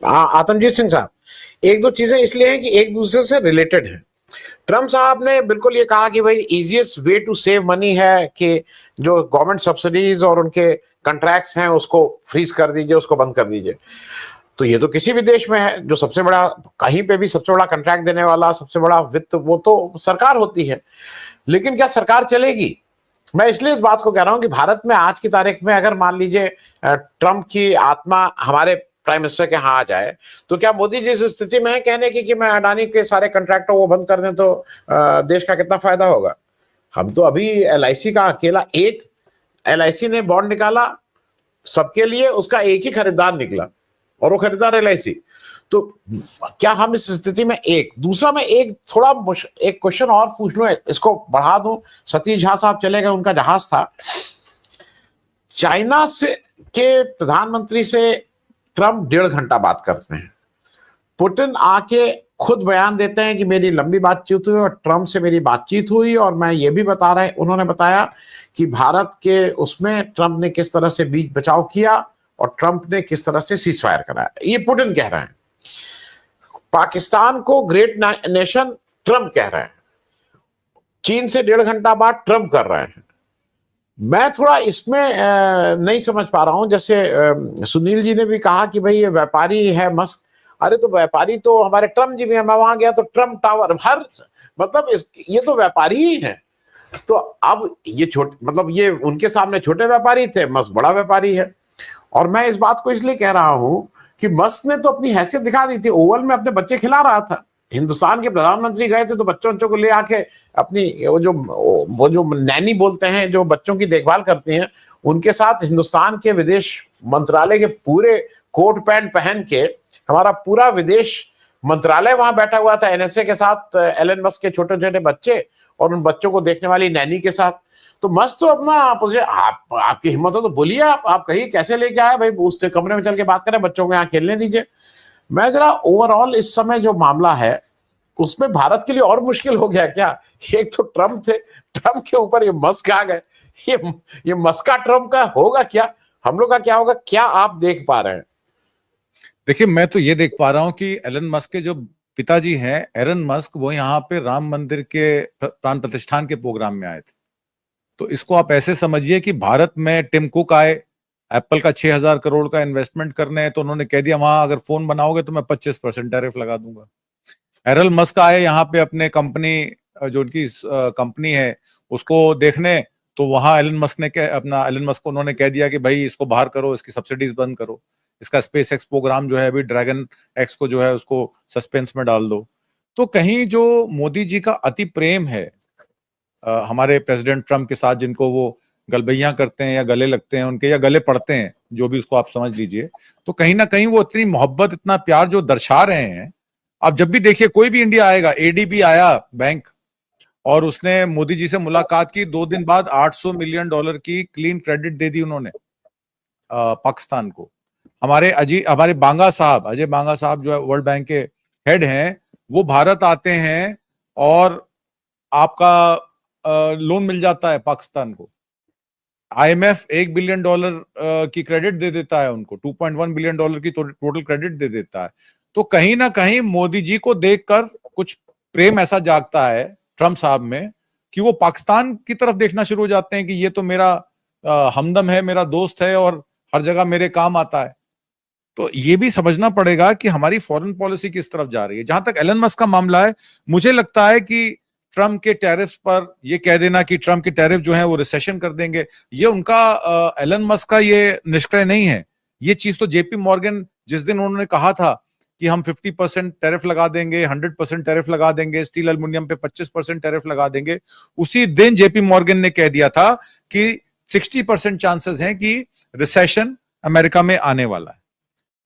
आतमजीत सिंह साहब, एक दो चीजें इसलिए हैं कि एक दूसरे से रिलेटेड है। ट्रम्प साहब ने बिल्कुल ये कहा कि भाई easiest way to save money है कि जो गवर्नमेंट सब्सिडीज और उनके कॉन्ट्रैक्ट्स हैं उसको फ्रीज कर दीजिए, उसको बंद कर दीजिए। तो ये तो किसी भी देश में है, जो सबसे बड़ा, कहीं पे भी सबसे बड़ा कॉन्ट्रैक्ट देने वाला, सबसे बड़ा वित्त, वो तो सरकार होती है। लेकिन क्या सरकार चलेगी? मैं इसलिए इस बात को कह रहा हूं कि भारत में आज की तारीख में अगर मान लीजिए ट्रम्प की आत्मा हमारे प्राइम मिनिस्टर के यहाँ आ जाए, तो क्या मोदी जी इस स्थिति में है कहने की कि मैं अडानी के सारे कॉन्ट्रैक्ट वो बंद कर दें तो देश का कितना फायदा होगा? हम तो अभी एलआईसी का अकेला एक, एलआईसी ने बॉन्ड निकाला सबके लिए, उसका एक ही खरीदार निकला और वो खरीदार एलआईसी। तो क्या हम इस स्थिति में, एक दूसरा मैं एक थोड़ा एक क्वेश्चन और पूछ लूं, इसको बढ़ा दूं। सतीश झा साहब चले गए, उनका जहाज था। चाइना से के प्रधानमंत्री से ट्रम्प 1.5 घंटा बात करते हैं। पुतिन आके खुद बयान देते हैं कि मेरी लंबी बातचीत हुई और ट्रम्प से मेरी बातचीत हुई, और मैं ये भी उन्होंने बताया कि भारत के उसमें ट्रम्प ने किस तरह से बीच बचाव किया और ट्रम्प ने किस तरह से सीज फायर कराया। ये पुतिन कह रहे हैं। पाकिस्तान को ग्रेट नेशन ट्रम्प कह रहे हैं। चीन से 1.5 घंटा बाद ट्रम्प कर रहे हैं। मैं थोड़ा इसमें नहीं समझ पा रहा हूं। जैसे सुनील जी ने भी कहा कि भाई ये व्यापारी है मस्क। अरे तो व्यापारी तो हमारे ट्रम्प जी भी है। मैं वहां गया तो ट्रम्प टावर, हर मतलब ये तो व्यापारी ही है। तो अब ये छोटे, मतलब ये उनके सामने छोटे व्यापारी थे, मस्क बड़ा व्यापारी है। और मैं इस बात को इसलिए कह रहा हूं कि मस्क ने तो अपनी हैसियत दिखा दी थी। ओवल में अपने बच्चे खिला रहा था। हिंदुस्तान के प्रधानमंत्री गए थे तो बच्चों को ले आके अपनी वो जो नैनी बोलते हैं, जो बच्चों की देखभाल करती हैं, उनके साथ हिंदुस्तान के विदेश मंत्रालय के पूरे कोट पैंट पहन के हमारा पूरा विदेश मंत्रालय वहां बैठा हुआ था एनएसए के साथ, एलन मस्क के छोटे छोटे बच्चे और उन बच्चों को देखने वाली नैनी के साथ। तो मस्त तो अपना आपकी हिम्मत हो तो बोलिए, आप कहीं कैसे लेके आए भाई, उस कमरे में चल के बात करें, बच्चों को यहाँ खेलने दीजिए। मैं जरा ओवरऑल इस समय जो मामला है उसमें भारत के लिए और मुश्किल हो गया क्या? एक तो ट्रम्प थे, ट्रम्प के ऊपर ये मस्क आ गए। ये मस्का ट्रम्प का होगा क्या? हम लोग का क्या होगा? क्या आप देख पा रहे हैं? देखिए, मैं तो ये देख पा रहा हूं कि एलन मस्क के जो पिताजी हैं, एरन मस्क, वो यहाँ पे राम मंदिर के प्राण प्रतिष्ठान के प्रोग्राम में आए थे। तो इसको आप ऐसे समझिए कि भारत में टिम कुक आए एप्पल का 6,000 करोड़ का इन्वेस्टमेंट करने हैं, तो उन्होंने कह दिया वहां अगर फोन बनाओगे तो मैं 25% टैरिफ लगा दूंगा। एरल मस्क आए यहाँ पे अपने कंपनी, जो उनकी कंपनी है उसको देखने, तो वहां एलन मस्क को उन्होंने कह दिया कि भाई इसको बाहर करो, इसकी सब्सिडीज बंद करो, इसका स्पेस एक्स प्रोग्राम जो है अभी ड्रैगन एक्स को जो है उसको सस्पेंस में डाल दो। तो कहीं जो मोदी जी का अति प्रेम है हमारे प्रेसिडेंट ट्रम्प के साथ, जिनको वो गलबैया करते हैं या गले लगते हैं उनके, या गले पड़ते हैं, जो भी उसको आप समझ लीजिए, तो कहीं ना कहीं वो इतनी मोहब्बत, इतना प्यार जो दर्शा रहे हैं। आप जब भी देखिए, कोई भी इंडिया आएगा, एडीबी आया बैंक और उसने मोदी जी से मुलाकात की, 2 दिन बाद $800 मिलियन की क्लीन क्रेडिट दे दी उन्होंने पाकिस्तान को। हमारे बांगा साहब, अजय बांगा साहब जो है वर्ल्ड बैंक के हेड हैं, वो भारत आते हैं और आपका लोन मिल जाता है पाकिस्तान को। आईएमएफ $1 बिलियन की क्रेडिट दे देता है उनको, $2.1 बिलियन की टोटल क्रेडिट दे देता है। तो कहीं ना कहीं मोदी जी को देखकर कुछ प्रेम ऐसा जागता है ट्रम्प साहब में कि वो पाकिस्तान की तरफ देखना शुरू हो जाते हैं कि ये तो मेरा हमदम है, मेरा दोस्त है और हर जगह मेरे काम आता है। तो ये भी समझना पड़ेगा कि हमारी फॉरेन पॉलिसी किस तरफ जा रही है। जहां तक एलन मस्क का मामला है, मुझे लगता है कि ट्रम्प के टैरिफ पर ये कह देना कि ट्रम्प के टैरिफ जो है वो रिसेशन कर देंगे, ये उनका, एलन मस्क का ये निष्क्रिय नहीं है। ये चीज तो जेपी मॉर्गन, जिस दिन उन्होंने कहा था कि हम 50% टैरिफ लगा देंगे, 100% टैरिफ लगा देंगे, स्टील एल्युमिनियम पे 25% टैरिफ लगा देंगे, उसी दिन जेपी मॉर्गन ने कह दिया था कि 60% चांसेस हैं कि रिसेशन अमेरिका में आने वाला है।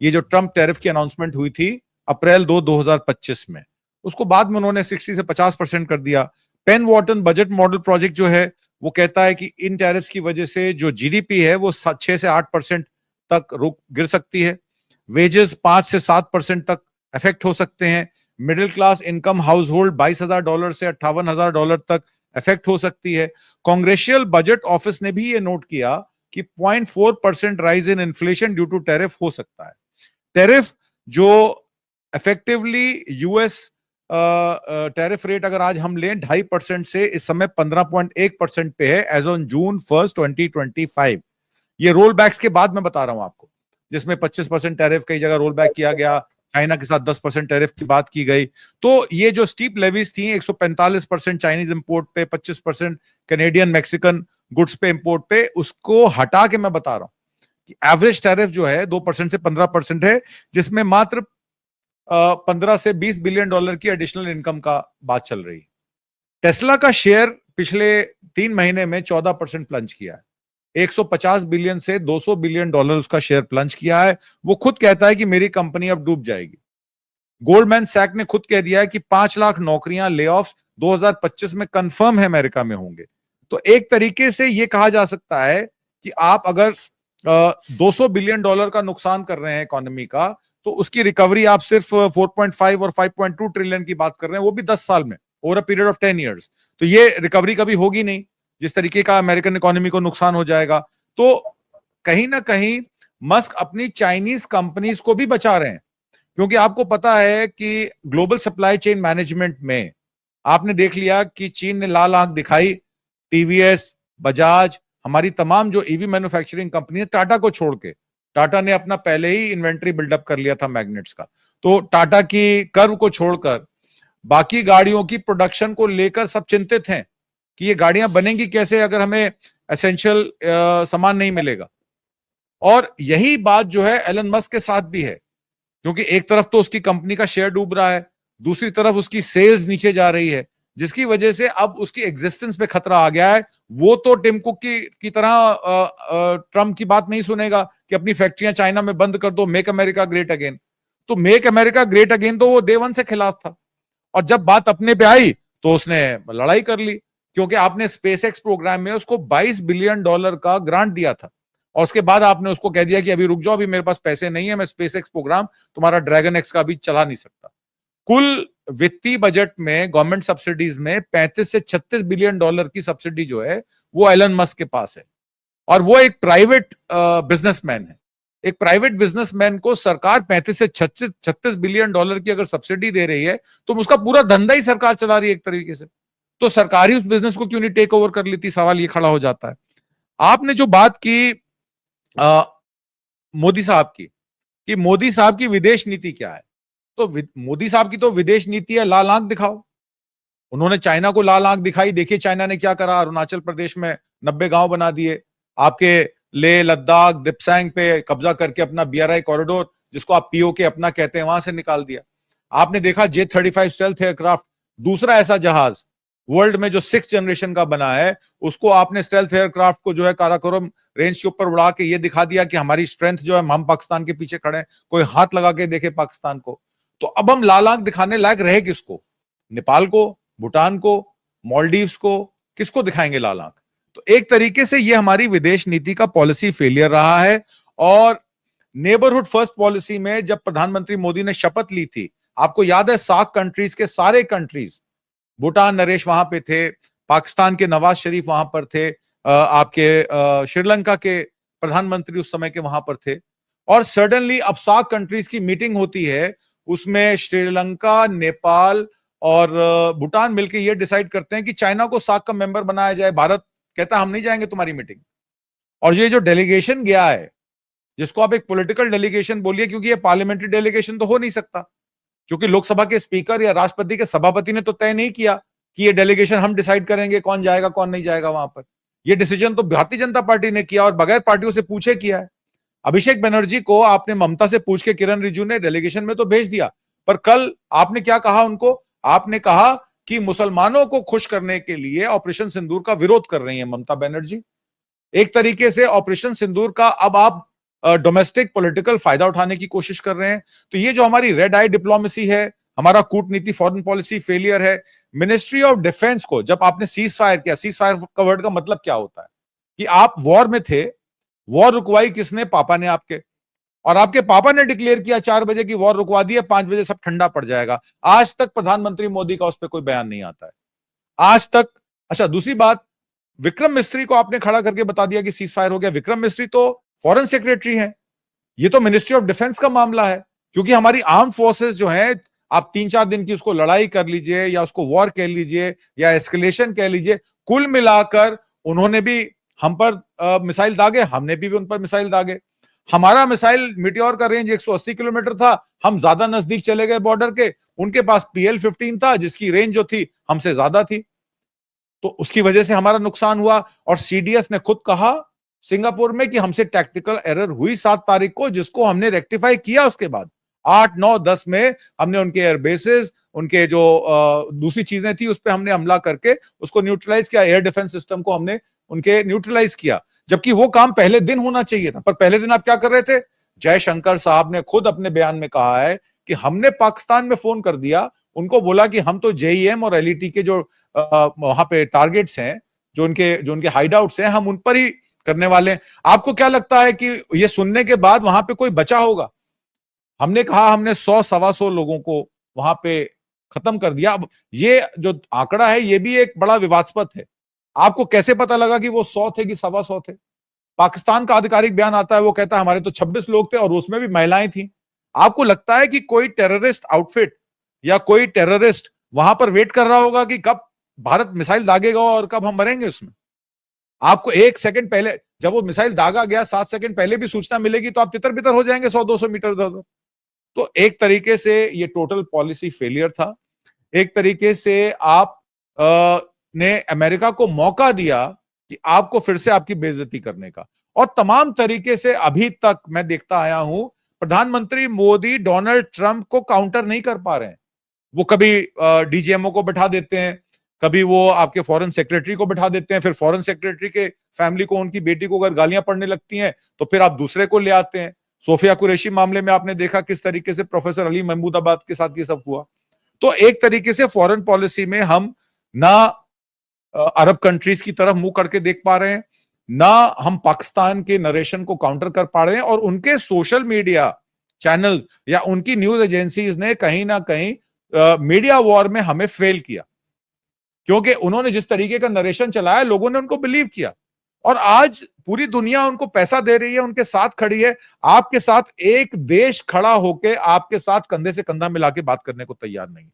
ये जो ट्रम्प टैरिफ की अनाउंसमेंट हुई थी अप्रैल 2025 में, उसको बाद में उन्होंने 60 से 50% कर दिया। पेन वाटन बजट मॉडल प्रोजेक्ट जो है वो कहता है कि इन टैरिफ्स की वजह से जो जीडीपी है वो 6 से 8% तक गिर सकती है। वेजेस 5 से 7% तक इफेक्ट हो सकते हैं। Middle class income house hold $22,000 से $58,000 तक इफेक्ट हो सकती है। कांग्रेशियल बजट ऑफिस ने भी ये नोट किया कि 0.4% rise in inflation due to tariff हो सकता है। टैरिफ जो इफेक्टिवली यूएस टैरिफ रेट अगर आज हम लें 2.5% से इस समय 15.1% पे है एज ऑन जून 1, 2025। ये रोल बैक्स के बाद मैं बता रहा हूं आपको, जिसमें 25% टैरिफ कई जगह रोल बैक किया गया, चाइना के साथ 10% टैरिफ की बात की गई। तो ये जो स्टीप लेवीज थी 145% चाइनीज इंपोर्ट पे, 25% कैनेडियन मैक्सिकन गुड्स पे इंपोर्ट पे, उसको हटा के मैं बता रहा हूं कि एवरेज टैरिफ जो है 2% से 15% है, जिसमें मात्र 15 से 20 बिलियन डॉलर की एडिशनल इनकम का बात चल रही है। टेस्ला का शेयर पिछले 3 महीने में 14% प्लंज किया है, 150 बिलियन से 200 बिलियन डॉलर उसका शेयर प्लंज किया है। वो खुद कहता है कि मेरी कंपनी अब डूब जाएगी। गोल्डमैन सैक ने खुद कह दिया है कि 5 लाख नौकरियां ले ऑफ 2025 में कंफर्म है अमेरिका में होंगे। तो एक तरीके से यह कहा जा सकता है कि आप अगर 200 बिलियन डॉलर का नुकसान कर रहे हैं इकोनॉमी का, तो उसकी रिकवरी आप सिर्फ 4.5 और 5.2 ट्रिलियन की बात कर रहे हैं, वो भी 10 साल में, over a period of 10 years. तो ये रिकवरी कभी होगी नहीं, जिस तरीके का अमेरिकन इकोनॉमी को नुकसान हो जाएगा। तो कहीं ना कहीं मस्क अपनी चाइनीज कंपनीज को भी बचा रहे हैं, क्योंकि आपको पता है कि ग्लोबल सप्लाई चेन मैनेजमेंट में आपने देख लिया कि चीन ने लाल आंख दिखाई। टीवीएस, बजाज, हमारी तमाम जो ईवी मैन्युफैक्चरिंग कंपनी है, टाटा को छोड़ के, टाटा ने अपना पहले ही इन्वेंट्री बिल्डअप कर लिया था मैग्नेट्स का, तो टाटा की कर्व को छोड़कर बाकी गाड़ियों की प्रोडक्शन को लेकर सब चिंतित हैं कि ये गाड़ियां बनेंगी कैसे अगर हमें एसेंशियल सामान नहीं मिलेगा। और यही बात जो है एलन मस्क के साथ भी है, क्योंकि एक तरफ तो उसकी कंपनी का शेयर डूब रहा है, दूसरी तरफ उसकी सेल्स नीचे जा रही है, जिसकी वजह से अब उसकी एग्जिस्टेंस पे खतरा आ गया है। वो तो टिम कुक की तरह ट्रम्प की बात नहीं सुनेगा कि अपनी फैक्ट्रियां चाइना में बंद कर दो, मेक अमेरिका ग्रेट अगेन। तो मेक अमेरिका ग्रेट अगेन तो वो डे वन से खिलाफ था, और जब बात अपने पे आई तो उसने लड़ाई कर ली, क्योंकि आपने स्पेस एक्स प्रोग्राम में उसको 22 बिलियन डॉलर का ग्रांट दिया था, और उसके बाद आपने उसको कह दिया कि अभी रुक जाओ, अभी मेरे पास पैसे नहीं है, मैं स्पेस एक्स प्रोग्राम तुम्हारा ड्रैगन एक्स का अभी चला नहीं सकता। कुल वित्तीय बजट में गवर्नमेंट सब्सिडीज में 35 से 36 बिलियन डॉलर की सब्सिडी जो है वो एलन मस्क के पास है, और वो एक प्राइवेट बिजनेसमैन है। एक प्राइवेट बिजनेसमैन को सरकार 35 से 36 बिलियन डॉलर की अगर सब्सिडी दे रही है, तो उसका पूरा धंधा ही सरकार चला रही है एक तरीके से। तो सरकार ही उस बिजनेस को क्यों नहीं टेक ओवर कर लेती, सवाल ये खड़ा हो जाता है। आपने जो बात की मोदी साहब की, कि मोदी साहब की विदेश नीति क्या है, तो मोदी साहब की तो विदेश नीति है लाल आंख दिखाओ। उन्होंने चाइना को लाल आंख दिखाई। देखिए चाइना ने क्या करा, अरुणाचल प्रदेश में 90 गांव बना दिए, आपके लेह लद्दाख दिप्सैंग पे कब्जा करके अपना बीआरआई कॉरिडोर, जिसको आप पीओके अपना कहते हैं, वहां से निकाल दिया। आपने देखा J-35 स्टेल्थ एयरक्राफ्ट, दूसरा ऐसा जहाज वर्ल्ड में जो 6th जनरेशन का बना है, उसको आपने स्टेल्थ एयरक्राफ्ट को जो है काराकोरम रेंज के ऊपर उड़ा के ये दिखा दिया कि हमारी स्ट्रेंथ जो है, हम पाकिस्तान के पीछे खड़े हैं, कोई हाथ लगा के देखे पाकिस्तान को। तो अब हम लाल आंख दिखाने लायक रहे किसको? नेपाल को, भूटान को, मालदीव्स को, किसको दिखाएंगे लाल आंख? तो एक तरीके से ये हमारी विदेश नीति का पॉलिसी फेलियर रहा है। और नेबरहुड फर्स्ट पॉलिसी में जब प्रधानमंत्री मोदी ने शपथ ली थी, आपको याद है सार्क कंट्रीज के सारे कंट्रीज, भूटान नरेश वहां पे थे, पाकिस्तान के नवाज शरीफ वहां पर थे, आपके श्रीलंका के प्रधानमंत्री उस समय के वहां पर थे, और सडनली अब सार्क कंट्रीज की मीटिंग होती है, उसमें श्रीलंका, नेपाल और भूटान मिलकर ये डिसाइड करते हैं कि चाइना को सार्क का मेंबर बनाया जाए। भारत कहता हम नहीं जाएंगे तुम्हारी मीटिंग। और ये जो डेलीगेशन गया है, जिसको आप एक पॉलिटिकल डेलीगेशन बोलिए, क्योंकि ये पार्लियामेंट्री डेलीगेशन तो हो नहीं सकता, क्योंकि लोकसभा के स्पीकर या राष्ट्रपति के सभापति ने तो तय नहीं किया कि ये डेलीगेशन हम डिसाइड करेंगे कौन जाएगा कौन नहीं जाएगा वहां पर। ये डिसीजन तो भारतीय जनता पार्टी ने किया, और बगैर पार्टियों से पूछे किया है। अभिषेक बनर्जी को आपने ममता से पूछ के किरण रिजिजू ने डेलीगेशन में तो भेज दिया, पर कल आपने क्या कहा उनको? आपने कहा कि मुसलमानों को खुश करने के लिए ऑपरेशन सिंदूर का विरोध कर रही है ममता बनर्जी। एक तरीके से ऑपरेशन सिंदूर का अब आप डोमेस्टिक पॉलिटिकल फायदा उठाने की कोशिश कर रहे हैं। तो ये जो हमारी रेड आई डिप्लोमेसी है, हमारा कूटनीति फॉरेन पॉलिसी फेलियर है। मिनिस्ट्री ऑफ डिफेंस को जब आपने सीज फायर किया, सीज फायर का वर्ड का मतलब क्या होता है कि आप वॉर में थे, वॉर रुकवाई किसने? पापा ने आपके, और आपके पापा ने डिक्लेयर किया 4 बजे की वॉर रुकवा दी है, 5 बजे सब ठंडा पड़ जाएगा। आज तक प्रधानमंत्री मोदी का उस पर कोई बयान नहीं आता है आज तक। अच्छा, दूसरी बात, विक्रम मिस्त्री को आपने खड़ा करके बता दिया कि सीज फायर हो गया। विक्रम मिस्त्री तो फॉरेन सेक्रेटरी हैं, ये तो मिनिस्ट्री ऑफ डिफेंस का मामला है। क्योंकि हमारी आर्म फोर्सेस जो है, आप 3-4 दिन की उसको लड़ाई कर लीजिए या उसको वॉर कह लीजिए या एस्केलेशन कह लीजिए, कुल मिलाकर उन्होंने भी हम पर मिसाइल दागे, हमने भी उन पर मिसाइल दागे। हमारा मिसाइल मीटियोर का रेंज 180 किलोमीटर था, हम ज्यादा नजदीक चले गए बॉर्डर के। उनके पास PL-15 था जिसकी रेंज जो थी हमसे ज्यादा थी, तो उसकी वजह से हमारा नुकसान हुआ। और CDS ने खुद कहा सिंगापुर में कि हमसे टैक्टिकल एरर हुई 7 तारीख को, जिसको हमने रेक्टिफाई किया। उसके बाद 8, 9, 10 में हमने उनके एयरबेसेस, उनके जो दूसरी चीजें थी उस पर हमने हमला करके उसको न्यूट्रलाइज किया। एयर डिफेंस सिस्टम को हमने उनके न्यूट्रलाइज किया, जबकि वो काम पहले दिन होना चाहिए था। पर पहले दिन आप क्या कर रहे थे? जयशंकर साहब ने खुद अपने बयान में कहा है कि हमने पाकिस्तान में फोन कर दिया, उनको बोला कि हम तो JEM और LET के जो वहां पे टारगेट्स हैं, जो उनके हाइडआउट्स हैं, हम उन पर ही करने वाले हैं। आपको क्या लगता है कि ये सुनने के बाद वहां पे कोई बचा होगा? हमने कहा हमने 100-125 लोगों को वहां पे खत्म कर दिया। अब ये जो आंकड़ा है ये भी एक बड़ा विवादास्पद है। आपको कैसे पता लगा कि वो 100 थे कि 125 थे? पाकिस्तान का आधिकारिक बयान आता है, वो कहता है हमारे तो 26 लोग थे और उसमें भी महिलाएं थी। आपको लगता है कि कोई टेररिस्ट आउटफिट या कोई टेररिस्ट वहां पर वेट कर रहा होगा कि कब भारत मिसाइल दागेगा और कब हम मरेंगे उसमें? आपको 1 सेकंड पहले, जब वो मिसाइल दागा गया 7 सेकंड पहले भी सूचना मिलेगी तो आप तितर बितर हो जाएंगे 100-200 मीटर इधर। तो एक तरीके से ये टोटल पॉलिसी फेलियर था। एक तरीके से आप ने अमेरिका को मौका दिया कि आपको फिर से आपकी बेइज्जती करने का। और तमाम तरीके से अभी तक मैं देखता आया हूं, प्रधानमंत्री मोदी डोनाल्ड ट्रंप को काउंटर नहीं कर पा रहे हैं। वो कभी DGMO को बैठा देते हैं, कभी वो आपके फॉरेन सेक्रेटरी को बैठा देते हैं, फिर फॉरेन सेक्रेटरी के फैमिली को, उनकी बेटी को अगर गालियां पड़ने लगती हैं तो फिर आप दूसरे को ले आते हैं। सोफिया कुरैशी मामले में आपने देखा किस तरीके से प्रोफेसर अली महमूदाबाद के साथ ये सब हुआ। तो एक तरीके से फॉरेन पॉलिसी में हम ना अरब कंट्रीज की तरफ मुंह करके देख पा रहे हैं, ना हम पाकिस्तान के नरेशन को काउंटर कर पा रहे हैं, और उनके सोशल मीडिया चैनल्स या उनकी न्यूज एजेंसीज ने कहीं ना कहीं मीडिया वॉर में हमें फेल किया, क्योंकि उन्होंने जिस तरीके का नरेशन चलाया लोगों ने उनको बिलीव किया। और आज पूरी दुनिया उनको पैसा दे रही है, उनके साथ खड़ी है। आपके साथ एक देश खड़ा होकर आपके साथ कंधे से कंधा मिला के बात करने को तैयार नहीं।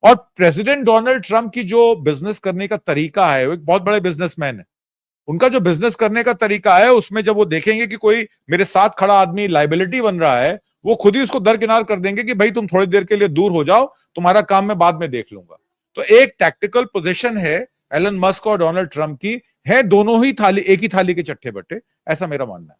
और प्रेसिडेंट डोनाल्ड ट्रंप की जो बिजनेस करने का तरीका है, वो एक बहुत बड़े बिजनेसमैन है, उनका जो बिजनेस करने का तरीका है उसमें जब वो देखेंगे कि कोई मेरे साथ खड़ा आदमी लाइबिलिटी बन रहा है, वो खुद ही उसको दरकिनार कर देंगे कि भाई तुम थोड़ी देर के लिए दूर हो जाओ, तुम्हारा काम मैं बाद में देख लूंगा। तो एक टैक्टिकल पोजीशन है एलन मस्क और डोनाल्ड ट्रंप की, है दोनों ही थाली, एक ही थाली के चट्टे बट्टे, ऐसा मेरा मानना है।